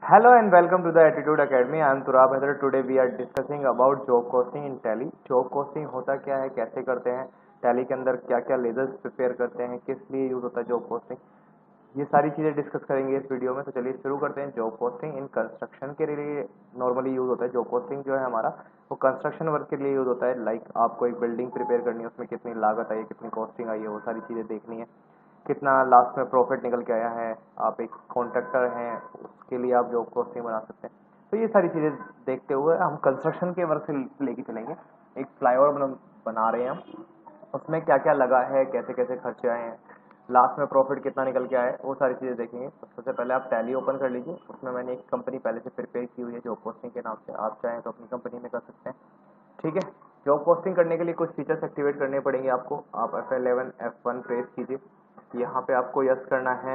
Hello and welcome to the Attitude Academy. I am Turab Haider. Today we are discussing about job costing in Tally. job costing होता क्या है, कैसे करते हैं, Tally के अंदर क्या क्या लेजर्स प्रिपेयर करते हैं, किस लिए यूज होता है जॉब कॉस्टिंग, ये सारी चीजें डिस्कस करेंगे इस वीडियो में। तो चलिए शुरू करते हैं। जॉब कॉस्टिंग इन कंस्ट्रक्शन के लिए नॉर्मली यूज होता है। जॉब कॉस्टिंग जो है हमारा वो कंस्ट्रक्शन वर्क के लिए यूज होता है। लाइक आपको एक बिल्डिंग प्रिपेयर करनी है, उसमें कितनी लागत आई है, कितनी कॉस्टिंग आई है, वो सारी चीजें देखनी है, कितना लास्ट में प्रॉफिट निकल के आया है। आप एक कॉन्ट्रैक्टर हैं, उसके लिए आप जॉब कॉस्टिंग बना सकते हैं। तो ये सारी चीजें देखते हुए हम कंस्ट्रक्शन के वर्क से लेके चलेंगे। एक फ्लाईओवर बना रहे हैं हम, उसमें क्या क्या लगा है, कैसे कैसे खर्चे आए हैं, लास्ट में प्रॉफिट कितना निकल के आया है, वो सारी चीजें देखेंगे। तो सबसे पहले आप टैली ओपन कर लीजिए। उसमें मैंने एक कंपनी पहले से प्रिपेयर की हुई है जॉब पोस्टिंग के नाम से, आप चाहें तो अपनी कंपनी में कर सकते हैं। ठीक है। जॉब पोस्टिंग करने के लिए कुछ फीचर्स एक्टिवेट करने पड़ेंगे आपको। आप F11 F1 प्रेस कीजिए। यहाँ पे आपको यस करना है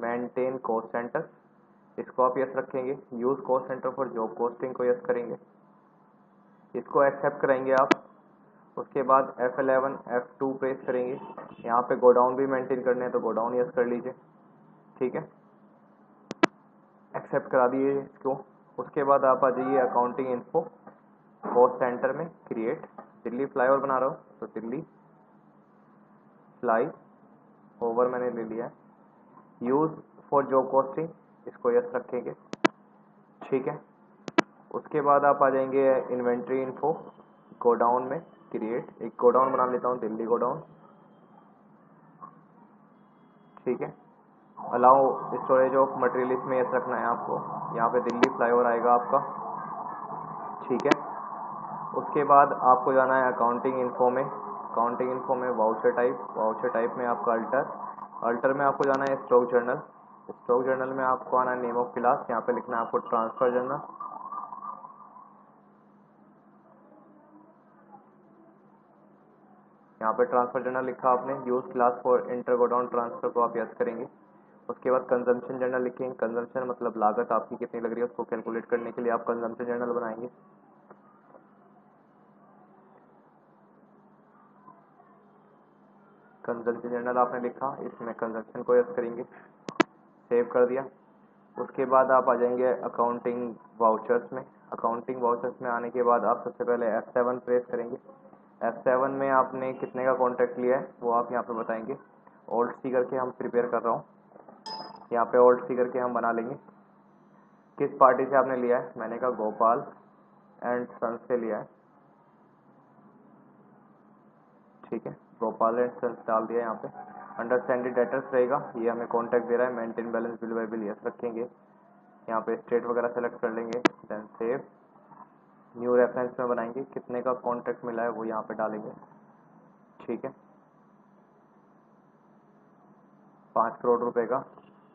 मेंटेन कॉस्ट सेंटर, इसको आप यस रखेंगे। Use cost centre for job posting को यस करेंगे, इसको एक्सेप्ट करेंगे आप। उसके बाद F11 F2 प्रेस करेंगे। यहाँ पे गोडाउन भी मेंटेन करने हैं तो गोडाउन यस कर लीजिए। ठीक है, एक्सेप्ट करा दिए इसको। उसके बाद आप आ जाइए अकाउंटिंग इन्फो, कॉस्ट सेंटर में क्रिएट। दिल्ली फ्लाईओवर बना रहा हूँ तो दिल्ली फ्लाई ओवर मैंने ले लिया है। यूज फॉर जॉब कॉस्टिंग, इसको यस रखेंगे। ठीक है, उसके बाद आप आ जाएंगे इन्वेंट्री इन्फो, गोडाउन में क्रिएट। एक गोडाउन बना लेता हूँ, दिल्ली गोडाउन। ठीक है, अलाउ स्टोरेज ऑफ मटेरियल, इसमें यस रखना है आपको। यहाँ पे दिल्ली फ्लाईओवर आएगा आपका। ठीक है, उसके बाद आपको जाना है अकाउंटिंग इन्फो में। अकाउंटिंग इन्फो में वाउचर टाइप में आपका अल्टर में आपको जाना है स्टॉक जर्नल। स्टॉक जर्नल में आपको आना है नेम ऑफ क्लास, यहाँ पे लिखना है आपको ट्रांसफर जर्नल। यहाँ पे ट्रांसफर जर्नल लिखा आपने। Use class for inter godown transfer को आप यस करेंगे। उसके बाद कंजम्पशन जर्नल लिखेंगे। कंजम्पशन मतलब लागत आपकी कितनी लग रही है उसको कैलकुलेट करने के लिए आप कंजम्पशन जर्नल बनाएंगे। कंजम्पशन जर्नल आपने लिखा, इसमें कंजम्पशन को यस करेंगे, सेव कर दिया। उसके बाद आप आ जाएंगे अकाउंटिंग वाउचर्स में। अकाउंटिंग वाउचर्स में आने के बाद आप सबसे पहले F7 प्रेस करेंगे। F7 में आपने कितने का कॉन्ट्रैक्ट लिया है वो आप यहाँ पे बताएंगे। ओल्ड सी करके हम प्रिपेयर कर रहा हूँ, यहाँ पे ओल्ड सी करके हम बना लेंगे। किस पार्टी से आपने लिया है, मैंने कहा गोपाल एंड सन्स से लिया है। ठीक है, गोपाल एंड सन्स डाल दिया। यहाँ पे अंडर स्टैंडर्ड डेटर्स रहेगा, ये हमें कॉन्ट्रैक्ट दे रहा है। Maintain balance bill bye bill yes रखेंगे। यहाँ पे स्टेट वगैरह सेलेक्ट कर लेंगे, देन सेव। न्यू रेफरेंस में बनाएंगे, कितने का कॉन्ट्रैक्ट मिला है वो यहाँ पे डालेंगे। ठीक है, 5 करोड़ रुपए का।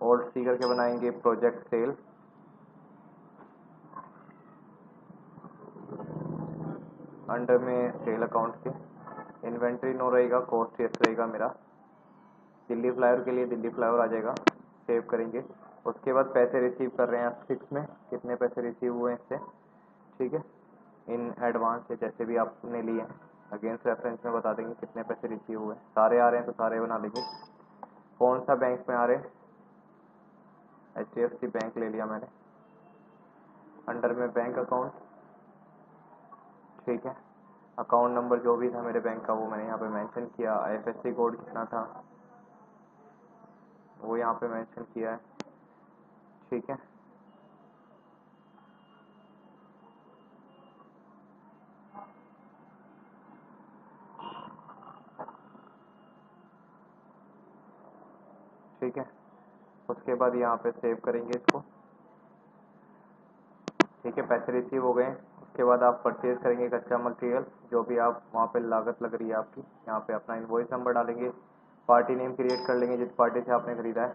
ओल्ड सी करके बनाएंगे प्रोजेक्ट सेल। अंडर में सेल अकाउंट के इन्वेंट्री नो रहेगा, कॉस्ट यस रहेगा मेरा। दिल्ली फ्लाईओवर के लिए दिल्ली फ्लाईओवर आ जाएगा, सेव करेंगे। उसके बाद पैसे रिसीव कर रहे हैं आप 6 में, कितने पैसे रिसीव हुए इससे। ठीक है, इन एडवांस से जैसे भी आपने लिए हैं अगेंस्ट रेफरेंस में बता देंगे कितने पैसे रिसीव हुए। सारे आ रहे हैं तो सारे बना लेंगे। कौन सा बैंक में आ रहे हैं, HDFC बैंक ले लिया मैंने। अंडर में बैंक अकाउंट। ठीक है, अकाउंट नंबर जो भी था मेरे बैंक का वो मैंने यहाँ पे मेंशन किया। IFSC कोड कितना था वो यहाँ पे मेंशन किया है। ठीक है, ठीक है, उसके बाद यहाँ पे सेव करेंगे इसको। ठीक है, पैसे रिसीव हो गए। उसके बाद आप परचेज करेंगे कच्चा मटेरियल, जो भी आप वहाँ पे लागत लग रही है आपकी। यहाँ पे अपना इनवॉइस नंबर डालेंगे, पार्टी नेम क्रिएट कर लेंगे जिस पार्टी से आपने खरीदा है।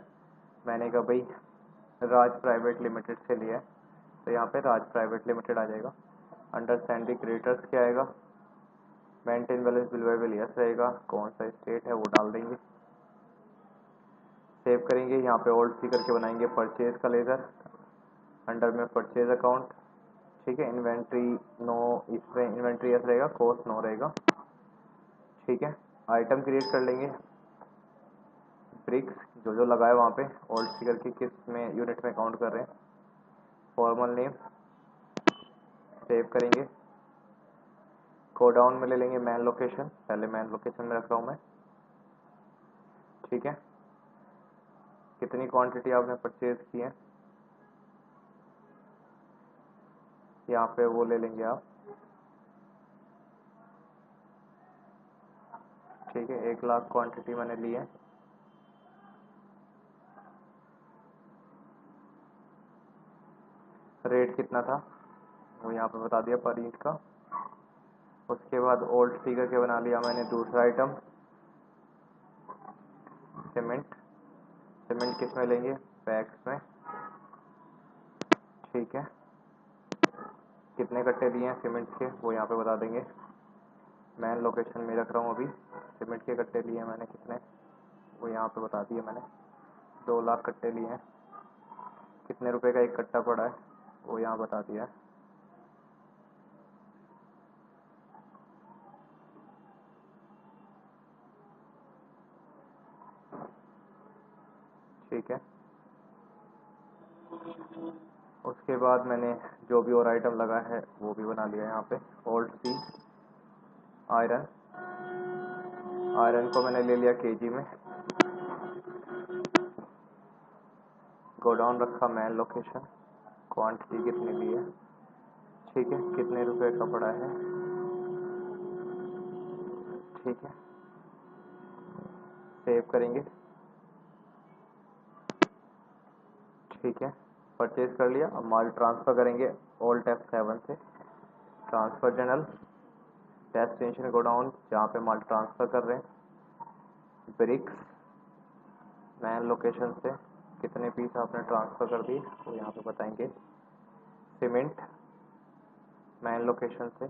मैंने कहा भाई राज प्राइवेट लिमिटेड से लिया है, तो यहाँ पे राज प्राइवेट लिमिटेड आ जाएगा। अंडर सैलरी क्रेडिटर्स क्या आएगा, maintain balance bill bye bill yes रहेगा, कौन सा स्टेट है वो डाल देंगे, सेव करेंगे। यहाँ पे ओल्ड सी करके बनाएंगे परचेज का लेजर। अंडर में परचेज अकाउंट। ठीक है, इन्वेंट्री नो, इसमें इन्वेंट्री यस रहेगा, कॉस्ट नो रहेगा। ठीक है, आइटम क्रिएट कर लेंगे। ब्रिक्स जो जो लगा है वहाँ पे ओल्ड सी करके किस में यूनिट में काउंट कर रहे हैं। फॉर्मल नेम, सेव करेंगे। गोडाउन में ले लेंगे मैन लोकेशन, पहले मैन लोकेशन में रख रहा हूँ मैं, ठीक है। कितनी क्वांटिटी आपने परचेज की है, यहाँ पे वो ले लेंगे आप, ठीक है। 1,00,000 क्वांटिटी मैंने ली है। रेट कितना था वो यहाँ पे बता दिया पर ईंट का। उसके बाद ओल्ड फिगर के बना लिया मैंने दूसरा आइटम, सीमेंट। सीमेंट किस में लेंगे, बैग्स में, ठीक है। कितने कट्टे लिए हैं सीमेंट के वो यहाँ पे बता देंगे। मैन लोकेशन में रख रहा हूँ अभी, सीमेंट के कट्टे लिए हैं मैंने कितने, वो यहाँ पे बता दिए मैंने। 2,00,000 कट्टे लिए हैं। कितने रुपए का एक कट्टा पड़ा है वो यहाँ बता दिया है। ठीक है। उसके बाद मैंने जो भी और आइटम लगा है वो भी बना लिया यहाँ पे। ओल्ड सी आयरन, आयरन को मैंने ले लिया केजी में। गोडाउन रखा मैन लोकेशन, क्वांटिटी कितनी ली है, ठीक है। कितने रुपए का पड़ा है, ठीक है। सेव करेंगे, ठीक है। परचेज कर लिया। अब माल ट्रांसफर करेंगे ओल्ड F7 से, ट्रांसफर जनरल, डेस्टिनेशन गोडाउन जहाँ पे माल ट्रांसफर कर रहे हैं। ब्रिक्स मैन लोकेशन से कितने पीस आपने ट्रांसफर कर दिए वो यहाँ पे बताएंगे। सीमेंट मैन लोकेशन से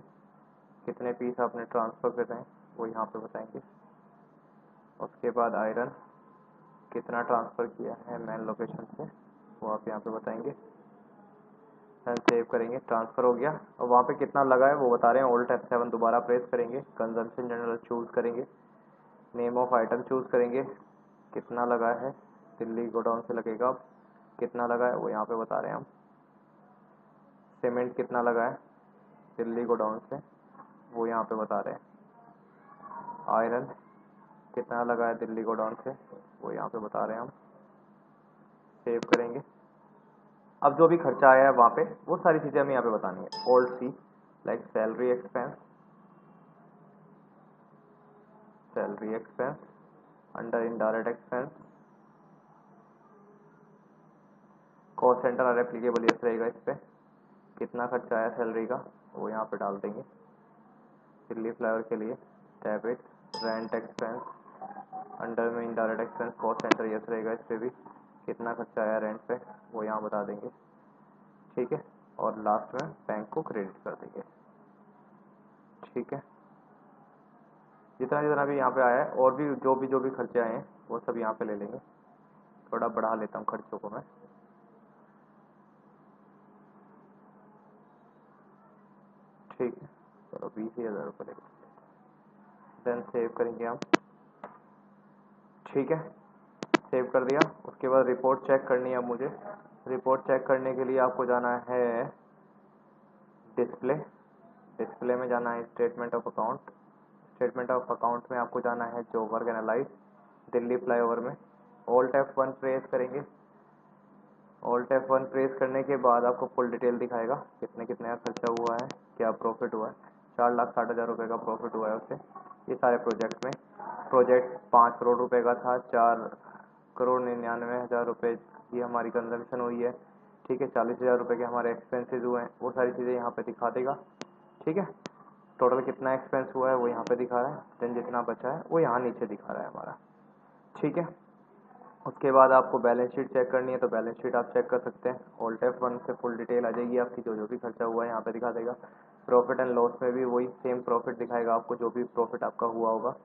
कितने पीस आपने ट्रांसफर कर रहे हैं वो यहाँ पे बताएंगे। उसके बाद आयरन कितना ट्रांसफर किया है मैन लोकेशन से वो आप यहाँ पे बताएंगे। देन सेव करेंगे, ट्रांसफर हो गया। और वहाँ पे कितना लगा है वो बता रहे हैं। ओल्ड F7 दोबारा प्रेस करेंगे, कंजम्पशन जनरल चूज करेंगे, नेम ऑफ आइटम चूज करेंगे, कितना लगा है दिल्ली गोडाउन से लगेगा, कितना लगा है वो यहाँ पे बता रहे हैं हम। सीमेंट कितना लगा है दिल्ली गोडाउन से वो यहाँ पे बता रहे हैं। आयरन कितना लगा है दिल्ली गोडाउन से वो यहाँ पे बता रहे हैं हम। सेव करेंगे। अब जो भी खर्चा आया है वहाँ पे वो सारी चीज़ें हमें यहाँ पे बतानी है। Old see like salary expense, salary expense under indirect expense, cost centre और एप्लीकेबल यस रहेगा। इस पर कितना खर्चा आया सैलरी का वो यहाँ पे डाल देंगे। दिल्ली फ्लावर के लिए डेबिट, रेंट एक्सपेंस अंडर में indirect expense, cost centre yes रहेगा। इस पर भी कितना खर्चा आया रेंट पे वो यहाँ बता देंगे, ठीक है। और लास्ट में बैंक को क्रेडिट कर देंगे, ठीक है। जितना जितना भी यहाँ पे आया है और भी जो भी खर्चे आए हैं वो सब यहाँ पे ले लेंगे। थोड़ा बढ़ा लेता हूँ खर्चों को मैं, ठीक है। चलो 20,000 रुपये लेंगे। देन सेव करेंगे हम, ठीक है। सेव कर दिया। उसके बाद रिपोर्ट चेक करनी है अब मुझे। रिपोर्ट चेक करने के लिए आपको जाना है डिस्प्ले, डिस्प्ले में जाना है statement of account, statement of account में आपको जाना है job work analyse Delhi flyover में। ऑल्ट F1 प्रेस करेंगे। ऑल्ट F1 प्रेस करने के बाद आपको फुल डिटेल दिखाएगा कितने कितने का खर्चा हुआ है, क्या प्रॉफिट हुआ है। 4,60,000 रुपये का प्रॉफिट हुआ है उससे ये सारे प्रोजेक्ट में। प्रोजेक्ट 5 करोड़ रुपए का था, 4,99,000 रुपये की हमारी कंजम्पशन हुई है, ठीक है। 40,000 रुपये के हमारे एक्सपेंसेस हुए हैं, वो सारी चीज़ें यहाँ पे दिखा देगा, ठीक है। टोटल कितना एक्सपेंस हुआ है वो यहाँ पे दिखा रहा है। देन जितना बचा है वो यहाँ नीचे दिखा रहा है हमारा, ठीक है। उसके बाद आपको बैलेंस शीट चेक करनी है तो बैलेंस शीट आप चेक कर सकते हैं। ऑल्ट F1 से फुल डिटेल आ जाएगी आपकी, जो भी खर्चा हुआ है यहाँ पे दिखा देगा। प्रॉफिट एंड लॉस में भी वही सेम प्रॉफिट दिखाएगा आपको, जो भी प्रॉफिट आपका हुआ होगा।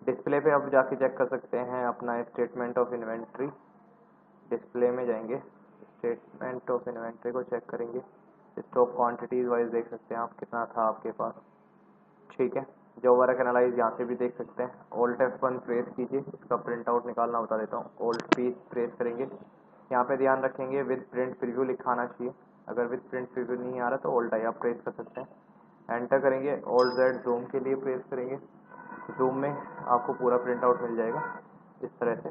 डिस्प्ले पे आप जाके चेक कर सकते हैं अपना स्टेटमेंट ऑफ इन्वेंट्री। डिस्प्ले में जाएंगे, स्टेटमेंट ऑफ इन्वेंट्री को चेक करेंगे। स्टॉक क्वांटिटीज वाइज देख सकते हैं आप कितना था आपके पास, ठीक है। जो वर्क एनालाइज यहाँ से भी देख सकते हैं। ऑल्ट F1 प्रेस कीजिए, इसका प्रिंट आउट निकालना बता देता हूँ। ऑल्ट P प्रेस करेंगे, यहाँ पे ध्यान रखेंगे विद प्रिंट प्रीव्यू लिखा आना चाहिए, अगर विद प्रिंट प्रीव्यू नहीं आ रहा तो ऑल्ट आई आप प्रेस कर सकते हैं। एंटर करेंगे, ऑल्ट जेड जूम के लिए प्रेस करेंगे, जूम में आपको पूरा प्रिंट आउट मिल जाएगा इस तरह से।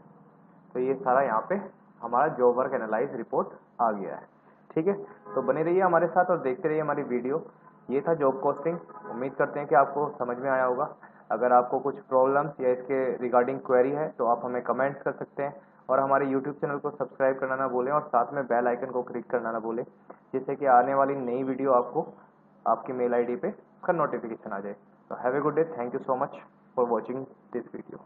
तो ये सारा यहाँ पे हमारा जॉब वर्क एनालाइज रिपोर्ट आ गया है। ठीक है, तो बने रहिए हमारे साथ और देखते रहिए हमारी वीडियो। ये था जॉब कॉस्टिंग। उम्मीद करते हैं कि आपको समझ में आया होगा। अगर आपको कुछ प्रॉब्लम्स या इसके रिगार्डिंग क्वेरी है तो आप हमें कमेंट्स कर सकते हैं, और हमारे यूट्यूब चैनल को सब्सक्राइब करना ना भूलें, और साथ में बेल आइकन को क्लिक करना ना भूलें, जिससे कि आने वाली नई वीडियो आपको आपकी मेल आईडी पे उसका नोटिफिकेशन आ जाए। So have a good day. Thank you so much for watching this video.